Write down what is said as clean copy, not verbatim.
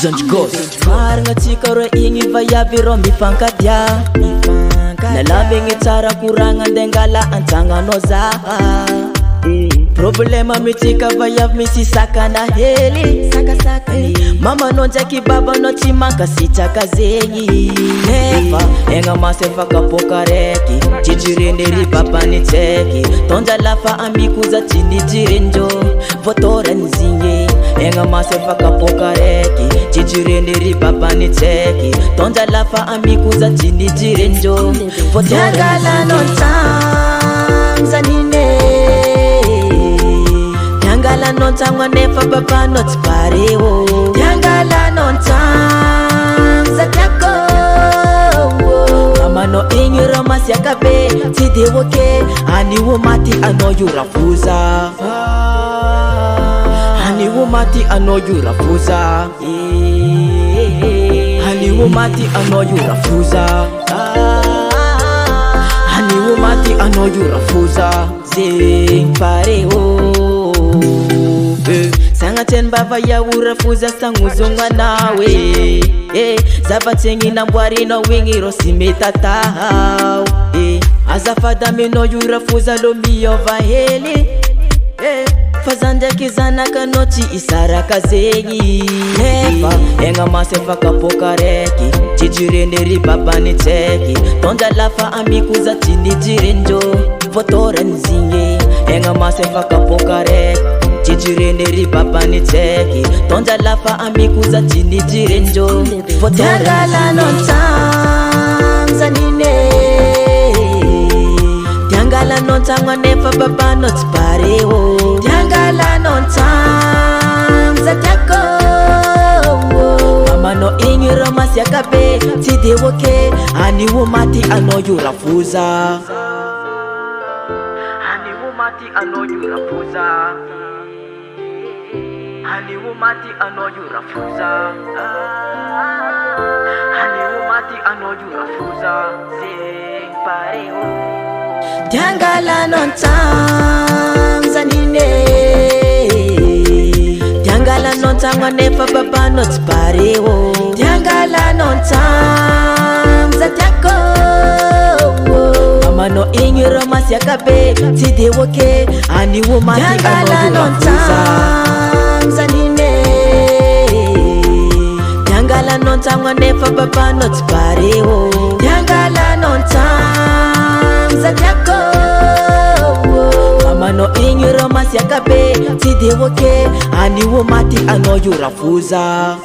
Zonji Ghost marigna tsika ro igny vaiavy ro mifankatia nalavigny tsara koragna andengala antsagnanao zaha problema mitsika vaiavy misy sakana hely mamanao ndraiky babanao tsy mankasitraka zegny nefa egna masy efa kapoka raiky jijiren'ery babany tseky tonja lafa amikoza tsy nijirenjo votorany zigny egna masy efa kapoka raiky jijiren'ery babany tseky tonja lafa amikoza tsy nijirenjo votorany zigny Tiangala non tangwa nefa baba no tspareo Tiangala non tang zatyako Mama no ingi ramas yakabe Tide woke Ani wumati ano yurafuza Ani wumati ano yurafuza Ani wumati ano yurafuza Ani wumati ano yurafuza Zing pareo Sanga ten bava ya urafuza sanguzunga nawe Zavatsengi na mbwari no wingi rosi metatao Azafada mino yurafuza lo miyova heli Fazanda kizana kanoti isara kazengi Nefa enga masefa kapoka reki Chijireneri babani teki Tonda lafa amikuza tindi jirenjo Votora nzinge Enga masefa kapoka reki Chijireneri babani teki Tonda lafa amikuza tindi jirenjo Tiangala non tanzanine Tiangala non tangwa nefa baba no tspareo Tiangala non tanzatyako Mama no ingi ramas yakabe Tide woke Ani wumati ano yurafuza Ani wumati ano yurafuza Hani wumati ano yurafuza Hani wumati ano yurafuza Zing pareo Tiangala non tanzanine Tiangala non tangwa nefa baba no tspareo Tiangala non tanzatyako Mama no ingi ramas yakabe Tide woke Ani wumati ano yurafuza Tiangala non tangwa nefa baba no tspareo Tiangala non tanzatyako Mama no ingi ramas yakabe Tide woke Ani wumati ano yurafuza